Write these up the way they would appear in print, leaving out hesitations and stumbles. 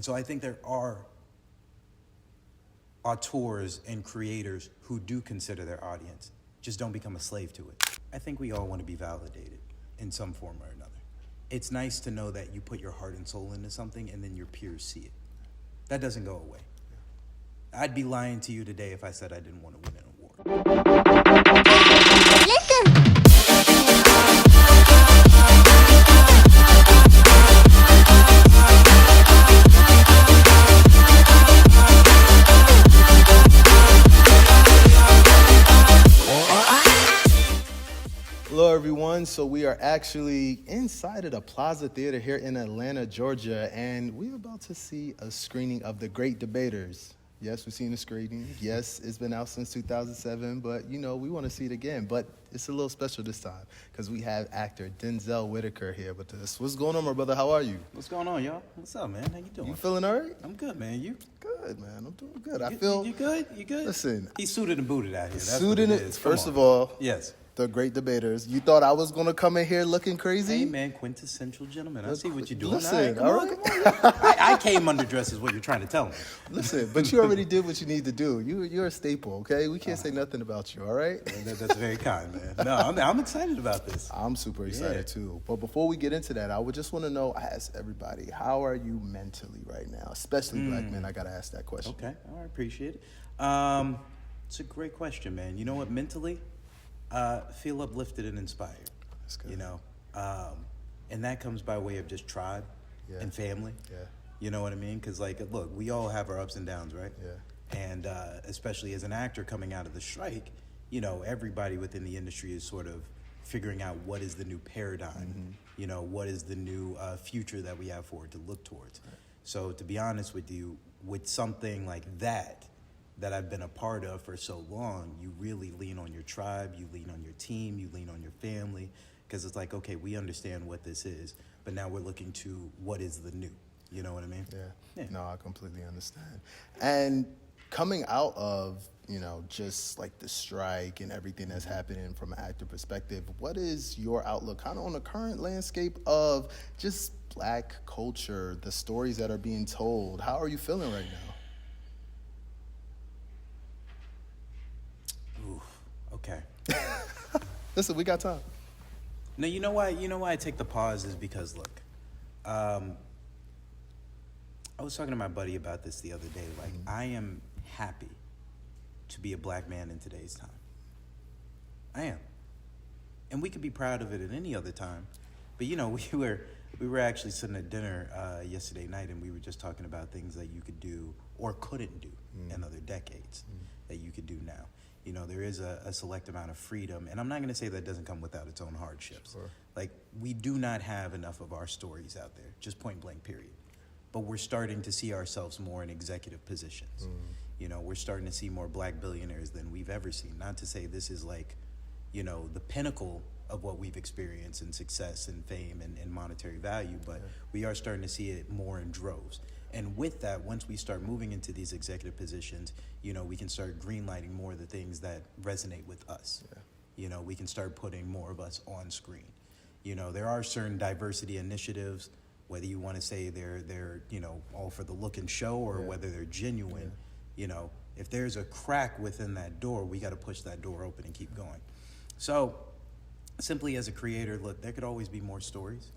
so I think there are auteurs and creators who do consider their audience. Just don't become a slave to it. I think we all want to be validated in some form or another. It's nice to know that you put your heart and soul into something and then your peers see it. That doesn't go away. I'd be lying to you today if I said I didn't want to win an award. Listen. Hello, everyone. So we are actually inside of the Plaza Theater here in Atlanta, Georgia, and we're about to see a screening of The Great Debaters. Yes, we've seen the screening. Yes, it's been out since 2007, but, you know, we want to see it again. But it's a little special this time because we have actor Denzel Whitaker here with us. What's going on, my brother? How are you? What's going on, y'all? What's up, man? How you doing? You feeling all right? I'm good, man. You? Good, man. I'm doing good. You good? You good? Listen. He's suited and booted out here. That's Suited what it it. is. First of all. Yes. The Great Debaters. You thought I was going to come in here looking crazy? Hey, man, quintessential gentleman. I see what you're doing. Listen, all right. I came underdressed is what you're trying to tell me. Listen, but you already did what you need to do. You're a staple, okay? We can't say nothing about you, all right? That's very kind, man. No, I'm excited about this. I'm super excited, too. But before we get into that, I would just want to know, I ask everybody, how are you mentally right now? Especially black men, I got to ask that question. Okay, all right, appreciate it. It's a great question, man. You know what, mentally, feel uplifted and inspired. That's good. You know, and that comes by way of just tribe and family. Yeah. You know what I mean? Because, like, look, we all have our ups and downs, right? Yeah. And especially as an actor coming out of the strike, you know, everybody within the industry is sort of figuring out what is the new paradigm. Mm-hmm. You know, what is the new future that we have forward to look towards. Right. So to be honest with you, with something like that I've been a part of for so long, you really lean on your tribe, you lean on your team, you lean on your family, because it's like, okay, we understand what this is, but now we're looking to what is the new. You know what I mean? Yeah. No, I completely understand. And coming out of, you know, just like the strike and everything that's happening from an actor perspective, what is your outlook kind of on the current landscape of just black culture, the stories that are being told? How are you feeling right now? Okay. Listen, we got time. No, you know why I take the pause is because, look, I was talking to my buddy about this the other day. Like, I am happy to be a black man in today's time. I am. And we could be proud of it at any other time. But, you know, we were actually sitting at dinner yesterday night, and we were just talking about things that you could do or couldn't do in other decades that you could do now. You know, there is a select amount of freedom, and I'm not going to say that doesn't come without its own hardships. Sure. Like, we do not have enough of our stories out there, just point blank, period. But we're starting to see ourselves more in executive positions. You know, we're starting to see more black billionaires than we've ever seen. Not to say this is like, you know, the pinnacle of what we've experienced in success and fame and monetary value, but we are starting to see it more in droves. And with that, once we start moving into these executive positions, you know, we can start greenlighting more of the things that resonate with us. Yeah. You know, we can start putting more of us on screen. You know, there are certain diversity initiatives, whether you want to say they're you know, all for the look and show or whether they're genuine. You know, if there's a crack within that door, we got to push that door open and keep going. So simply as a creator, look, there could always be more stories.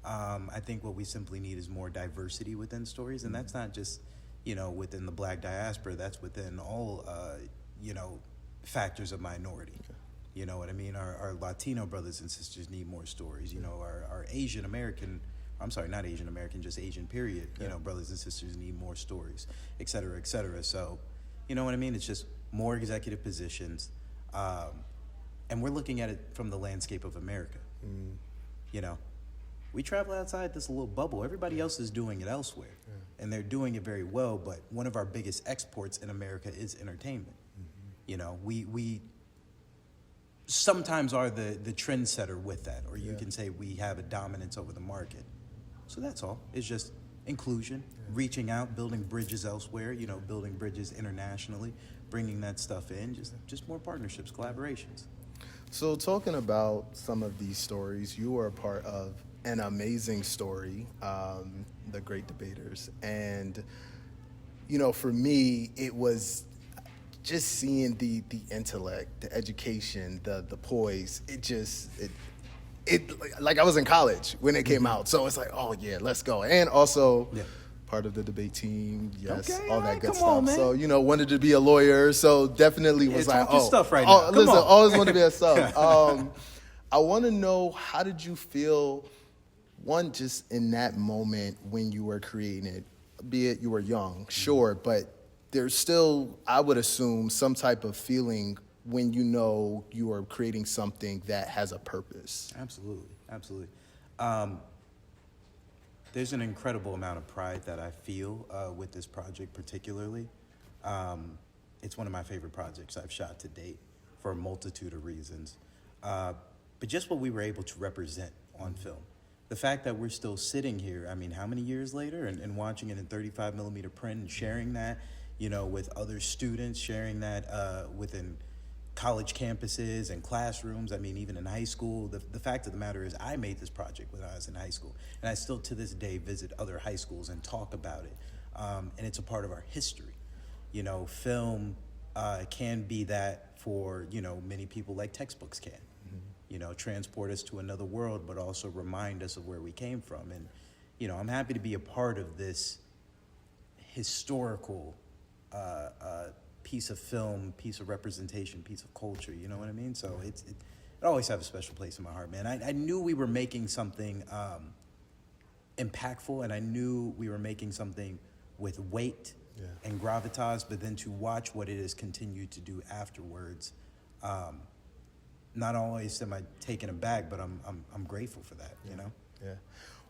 I think what we simply need is more diversity within stories, and that's not just, you know, within the black diaspora, that's within all, you know, factors of minority. You know what I mean? Our Latino brothers and sisters need more stories. You know, our Asian American, I'm sorry, not Asian American, just Asian period, you know, brothers and sisters need more stories, et cetera, et cetera. So, you know what I mean? It's just more executive positions. And we're looking at it from the landscape of America. You know, we travel outside this little bubble. Everybody else is doing it elsewhere, and they're doing it very well. But one of our biggest exports in America is entertainment. You know, we sometimes are the trendsetter with that, or you can say we have a dominance over the market. So that's all. It's just inclusion, reaching out, building bridges elsewhere, you know, building bridges internationally, bringing that stuff in, just more partnerships, collaborations. So talking about some of these stories, you were a part of an amazing story, The Great Debaters. And, you know, for me, it was just seeing the intellect, the education, the poise. It like I was in college when it came out. So it's like, oh, yeah, let's go. And also part of the debate team, yes, Okay, all that right, good come stuff. on, man. So, you know, wanted to be a lawyer. So definitely was like, talk your stuff right oh, now. Come listen, on. always want to be a sub. I want to know, how did you feel, one, just in that moment when you were creating it, be it you were young, sure, but there's still, I would assume, some type of feeling when you know you are creating something that has a purpose. Absolutely, absolutely. There's an incredible amount of pride that I feel with this project particularly. It's one of my favorite projects I've shot to date for a multitude of reasons. But just what we were able to represent on film. The fact that we're still sitting here, I mean, how many years later, and watching it in 35 millimeter print and sharing that, you know, with other students, sharing that within college campuses and classrooms, I mean, even in high school. The fact of the matter is I made this project when I was in high school, and I still to this day visit other high schools and talk about it. And it's a part of our history. You know, film can be that for, you know, many people like textbooks can. You know, transport us to another world, but also remind us of where we came from. And, you know, I'm happy to be a part of this historical piece of film, piece of representation, piece of culture, you know what I mean? So it always have a special place in my heart, man. I knew we were making something impactful, and I knew we were making something with weight and gravitas, but then to watch what it has continued to do afterwards, not always am I taken aback, but I'm grateful for that, you know? Yeah.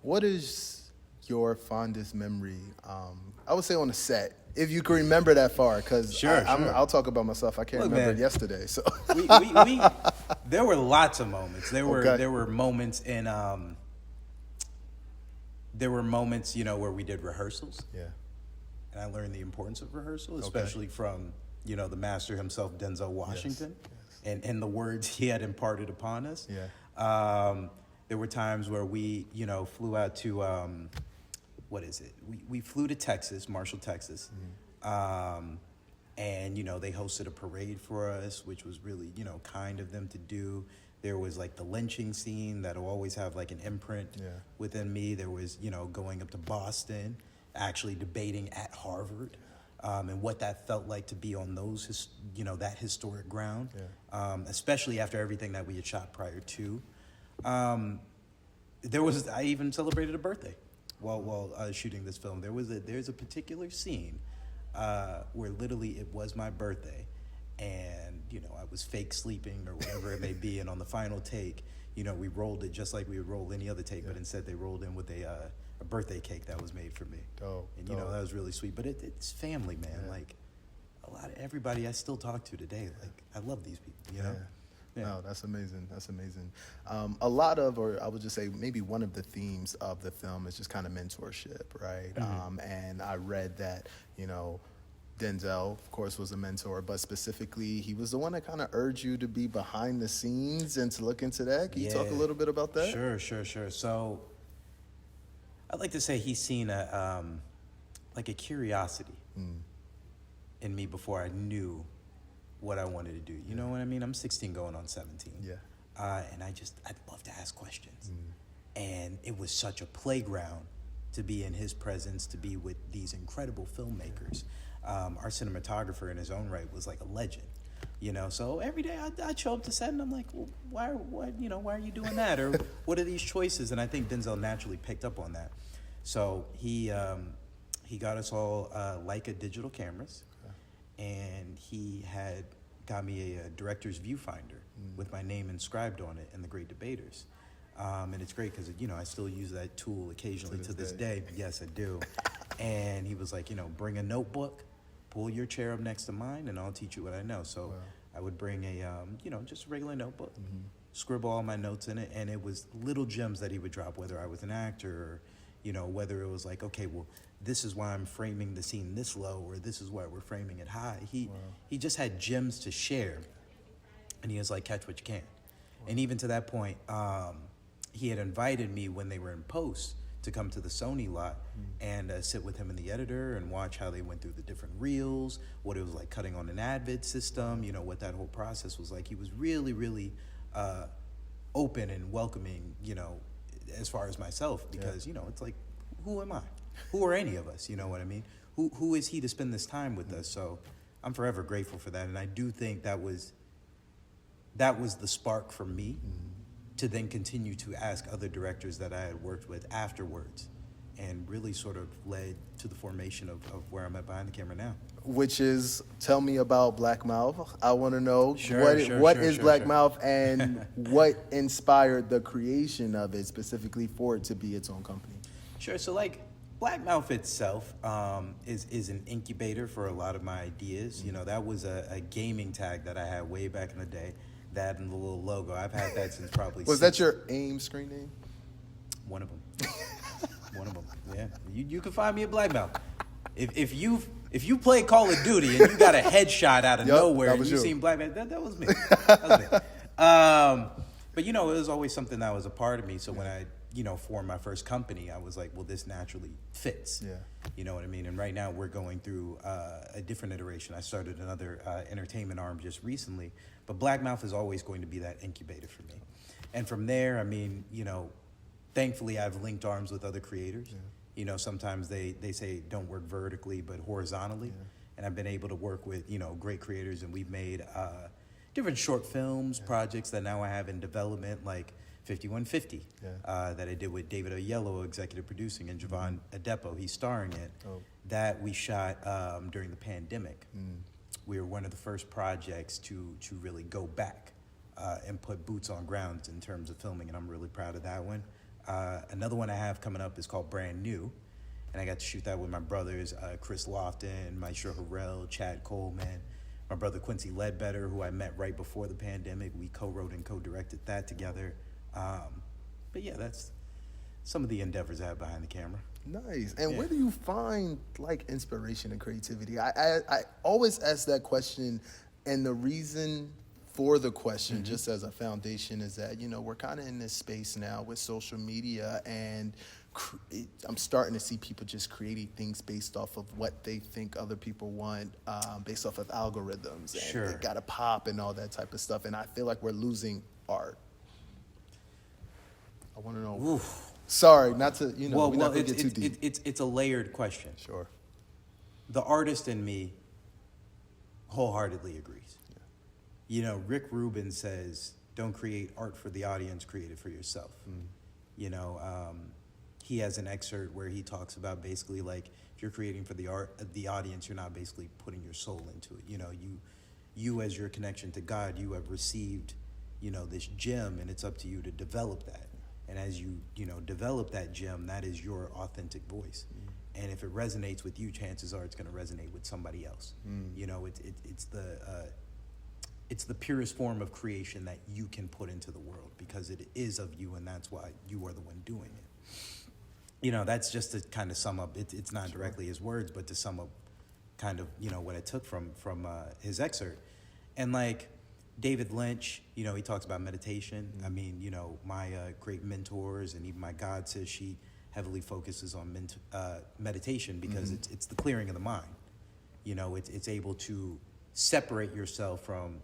What is your fondest memory, I would say on the set, if you can remember that far, because Sure. I'll talk about myself. I can't remember it yesterday. So there were lots of moments. There were moments in you know, where we did rehearsals. Yeah. And I learned the importance of rehearsal, especially from, you know, the master himself, Denzel Washington, and the words he had imparted upon us. Yeah. There were times where we, you know, flew out to, what is it? We flew to Texas, Marshall, Texas. And, you know, they hosted a parade for us, which was really, you know, kind of them to do. There was like the lynching scene that'll always have like an imprint within me. There was, you know, going up to Boston, actually debating at Harvard, and what that felt like to be on those, you know, that historic ground, especially after everything that we had shot prior to. I even celebrated a birthday while shooting this film. There's a particular scene where literally it was my birthday, and, you know, I was fake sleeping or whatever it may be, and on the final take, you know, we rolled it just like we would roll any other take, but instead they rolled in with a birthday cake that was made for me. And, you know, that was really sweet. But it's family, man. Yeah. Like, everybody I still talk to today, like, I love these people, you know? Yeah. No, that's amazing. That's amazing. A lot of, or I would just say maybe one of the themes of the film is just kind of mentorship, right? And I read that, you know, Denzel, of course, was a mentor, but specifically, he was the one that kind of urged you to be behind the scenes and to look into that. Can you talk a little bit about that? Sure. So I'd like to say he's seen a curiosity in me before I knew what I wanted to do. You know what I mean? I'm 16 going on 17. Yeah. And I'd love to ask questions. And it was such a playground to be in his presence, to be with these incredible filmmakers. Our cinematographer in his own right was like a legend, you know? So every day I'd show up to set and I'm like, well, why are you doing that? Or what are these choices? And I think Denzel naturally picked up on that. So he got us all Leica digital cameras, and he had got me a director's viewfinder with my name inscribed on it, and The Great Debaters. And it's great because, you know, I still use that tool occasionally to this day. Yes, I do. And he was like, you know, bring a notebook, pull your chair up next to mine, and I'll teach you what I know. So I would bring just a regular notebook, scribble all my notes in it, and it was little gems that he would drop, whether I was an actor or, you know, whether it was like, okay, well, this is why I'm framing the scene this low, or this is why we're framing it high. He just had gems to share, and he was like, catch what you can. And even to that point, he had invited me when they were in post to come to the Sony lot and sit with him and the editor and watch how they went through the different reels, what it was like cutting on an Advid system, you know, what that whole process was like. He was really, really open and welcoming, you know, as far as myself, because, you know, it's like, who am I? Who are any of us? You know what I mean? Who is he to spend this time with us? So I'm forever grateful for that. And I do think that was the spark for me to then continue to ask other directors that I had worked with afterwards, and really sort of led to the formation of where I'm at behind the camera now. Which is, tell me about Blackmouth. I want to know what is Blackmouth and what inspired the creation of it specifically for it to be its own company. Sure. So like Blackmouth itself is an incubator for a lot of my ideas. You know, that was a gaming tag that I had way back in the day. That and the little logo. I've had that since probably. Was that your AIM screen name? One of them. One of them. Yeah. You can find me at Blackmouth. If you play Call of Duty and you got a headshot out of nowhere and you seen Blackmouth, that was me. That was me. But you know, it was always something that was a part of me. So when I formed my first company, I was like, well, this naturally fits. Yeah. You know what I mean? And right now we're going through a different iteration. I started another entertainment arm just recently, but Blackmouth is always going to be that incubator for me. And from there, I mean, you know, thankfully I've linked arms with other creators. Yeah. You know, sometimes they say don't work vertically, but horizontally. Yeah. And I've been able to work with, you know, great creators, and we've made different short films, projects that now I have in development, like 5150, that I did with David Oyelowo executive producing, and Javon Adepo, he's starring in, that we shot during the pandemic. We were one of the first projects to really go back and put boots on ground in terms of filming, and I'm really proud of that one. Another one I have coming up is called Brand New, and I got to shoot that with my brothers, Chris Lofton, Maestro Harrell, Chad Coleman, my brother Quincy Ledbetter, who I met right before the pandemic. We co-wrote and co-directed that together. But yeah, that's some of the endeavors I have behind the camera. Nice. And where do you find like inspiration and creativity? I always ask that question, and the reason for the question, just as a foundation, is that, you know, we're kind of in this space now with social media, and I'm starting to see people just creating things based off of what they think other people want, based off of algorithms, and it got to pop and all that type of stuff. And I feel like we're losing art. I want to know. Oof. Sorry, not to, you know, we're not going to get too deep. It's a layered question. Sure. The artist in me wholeheartedly agrees. Yeah. You know, Rick Rubin says, don't create art for the audience, create it for yourself. You know, he has an excerpt where he talks about basically like, if you're creating for the audience, you're not basically putting your soul into it. You know, you as your connection to God, you have received, you know, this gem, and it's up to you to develop that. And as you develop that gem, that is your authentic voice. And if it resonates with you, chances are it's going to resonate with somebody else. You know, it's the purest form of creation that you can put into the world, because it is of you, and that's why you are the one doing it. You know, that's just to kind of sum up. It's not directly his words, but to sum up kind of, you know, what I took from his excerpt. And like David Lynch, you know, he talks about meditation. I mean, you know, my great mentors, and even my God says she heavily focuses on meditation, because it's the clearing of the mind. You know, it's able to separate yourself from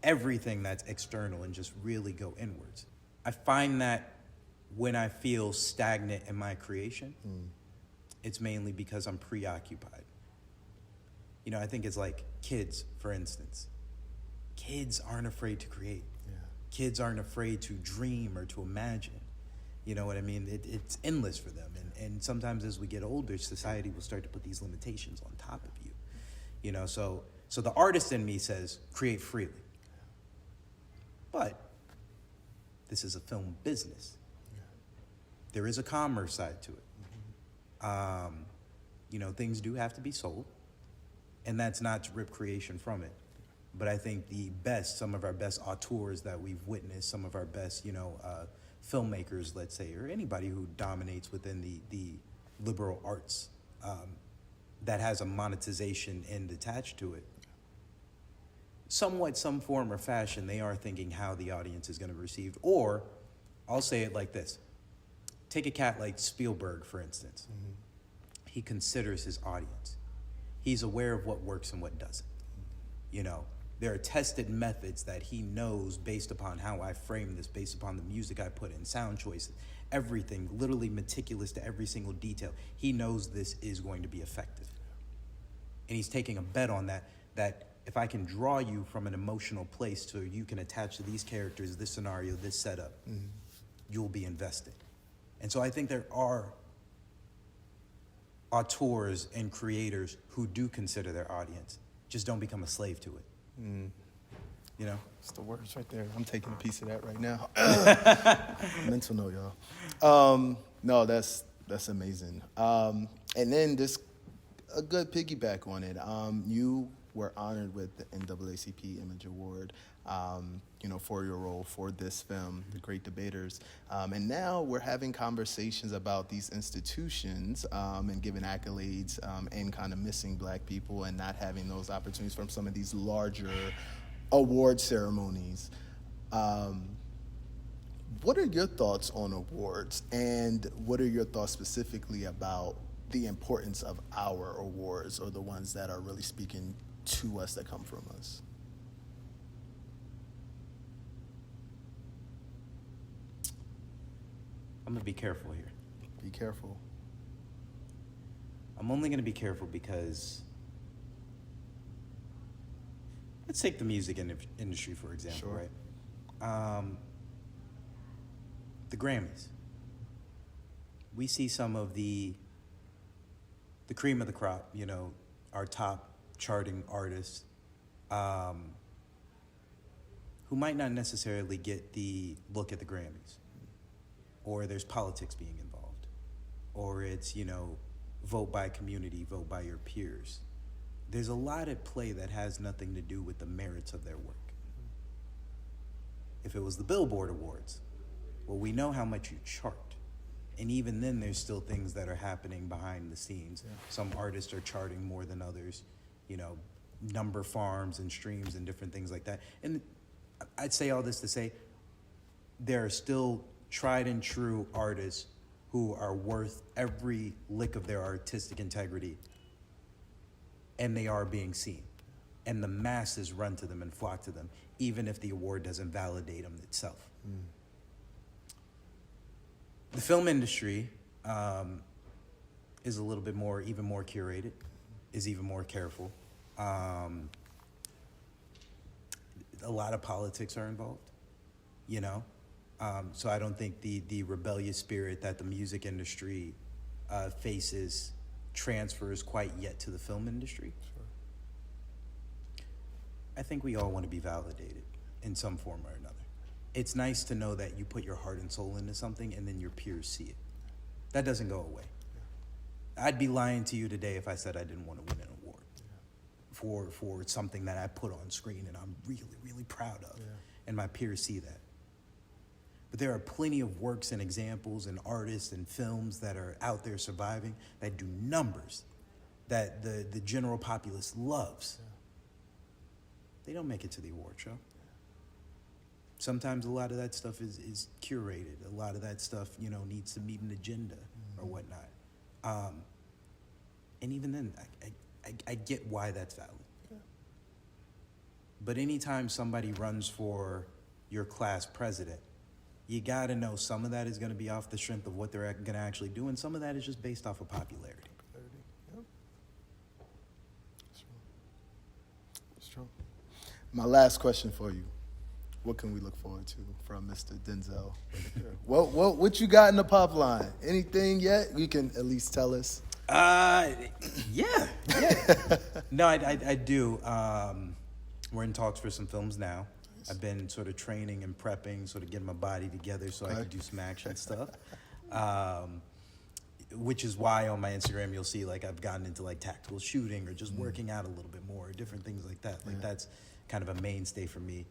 everything that's external and just really go inwards. I find that when I feel stagnant in my creation, it's mainly because I'm preoccupied. You know, I think it's like kids, for instance. Kids aren't afraid to create. Yeah. Kids aren't afraid to dream or to imagine. You know what I mean? It's endless for them. And sometimes as we get older, society will start to put these limitations on top of you. You know, so the artist in me says, create freely. But this is a film business. Yeah. There is a commerce side to it. You know, things do have to be sold. And that's not to rip creation from it. But I think some of our best auteurs that we've witnessed, some of our best, you know, filmmakers, let's say, or anybody who dominates within the liberal arts, that has a monetization end attached to it, somewhat, some form or fashion, they are thinking how the audience is going to receive, or I'll say it like this. Take a cat like Spielberg, for instance. He considers his audience. He's aware of what works and what doesn't. You know, there are tested methods that he knows based upon how I frame this, based upon the music I put in, sound choices, everything, literally meticulous to every single detail. He knows this is going to be effective. And he's taking a bet on that if I can draw you from an emotional place so you can attach to these characters, this scenario, this setup, you'll be invested. And so I think there are auteurs and creators who do consider their audience. Just don't become a slave to it. You know? It's the words right there. I'm taking a piece of that right now. Mental note, y'all. No, that's amazing. And then this, a good piggyback on it. You were honored with the NAACP Image Award, for your role for this film, The Great Debaters. And now we're having conversations about these institutions and giving accolades and kind of missing Black people and not having those opportunities from some of these larger award ceremonies. What are your thoughts on awards, and what are your thoughts specifically about the importance of our awards, or the ones that are really speaking to us, that come from us? I'm going to be careful here. Be careful. I'm only going to be careful because let's take the music industry, for example, Sure. right? The Grammys. We see some of the cream of the crop, our top charting artists, who might not necessarily get the look at the Grammys, or there's politics being involved, or it's, vote by community, vote by your peers. There's a lot at play that has nothing to do with the merits of their work. If it was the Billboard Awards, well, we know how much you chart. And even then, there's still things that are happening behind the scenes. Yeah. Some artists are charting more than others, number farms and streams and different things like that. And I'd say all this to say, there are still tried and true artists who are worth every lick of their artistic integrity, and they are being seen. And the masses run to them and flock to them, even if the award doesn't validate them itself. The film industry is a little bit even more curated, is even more careful. A lot of politics are involved, so I don't think the rebellious spirit that the music industry faces transfers quite yet to the film industry. Sure. I think we all want to be validated in some form or another. It's nice to know that you put your heart and soul into something and then your peers see it. That doesn't go away. Yeah. I'd be lying to you today if I said I didn't want to win an award for something that I put on screen and I'm really, really proud of, and my peers see that. But there are plenty of works and examples and artists and films that are out there surviving that do numbers that the general populace loves. They don't make it to the award show. Sometimes a lot of that stuff is curated. A lot of that stuff, needs to meet an agenda or whatnot. And even then, I get why that's valid. Yeah. But anytime somebody runs for your class president, you got to know some of that is going to be off the strength of what they're going to actually do, and some of that is just based off of popularity. Yep. It's true. My last question for you. What can we look forward to from Mr. Denzel Whitaker? What you got in the pipeline? Anything yet? You can at least tell us. Yeah. No, I do. We're in talks for some films now. Nice. I've been sort of training and prepping, sort of getting my body together so I can do some action stuff. Which is why on my Instagram you'll see I've gotten into tactical shooting or just working out a little bit more, different things like that. That's kind of a mainstay for me.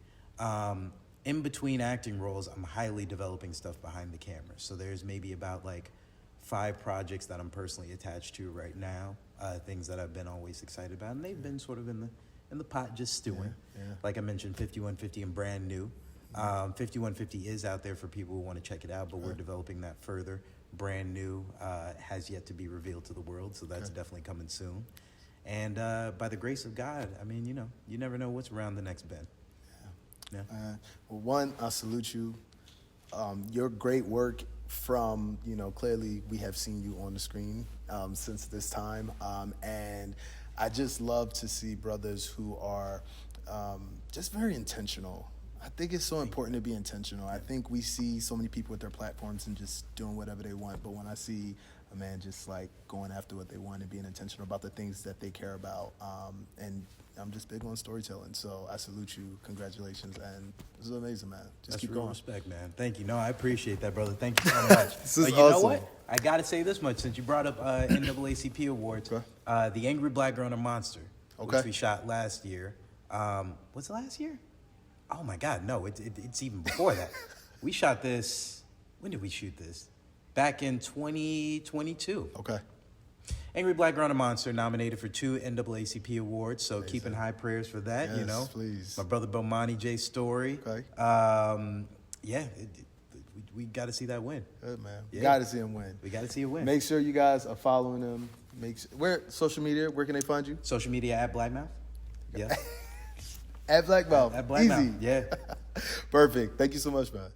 In between acting roles, I'm highly developing stuff behind the camera. So there's maybe about 5 projects that I'm personally attached to right now, things that I've been always excited about, and they've been sort of in the pot just stewing. Yeah. Like I mentioned, 5150 and Brand New. 5150 is out there for people who want to check it out, but we're developing that further. Brand new, has yet to be revealed to the world, so that's definitely coming soon. And by the grace of God, I mean, you never know what's around the next bend. Yeah. Well, one, I salute you. Your great work from, clearly we have seen you on the screen since this time. And I just love to see brothers who are just very intentional. I think it's so important to be intentional. I think we see so many people with their platforms and just doing whatever they want. But when I see a man just like going after what they want and being intentional about the things that they care about, and I'm just big on storytelling. So I salute you. Congratulations. And this is amazing, man. Just keep real going. Respect, man. Thank you. No, I appreciate that, brother. Thank you so much. This is You awesome. know what? I got to say this much since you brought up NAACP awards. Okay. The Angry Black Girl and a Monster, Okay. which we shot last year. Was it last year? Oh, my God. No, it's even before that. We shot this. When did we shoot this? Back in 2022. Okay. Angry Black Girl and a Monster nominated for 2 NAACP awards, so keeping high prayers for that, Yes, please. My brother Bomani J's story. Okay. We got to see that win. Good, man. Yeah. Got to see him win. We got to see a win. Make sure you guys are following him. Where social media? Where can they find you? Social media at Blackmouth. Yeah. At Blackmouth. At Blackmouth. Easy. Yeah. Perfect. Thank you so much, man.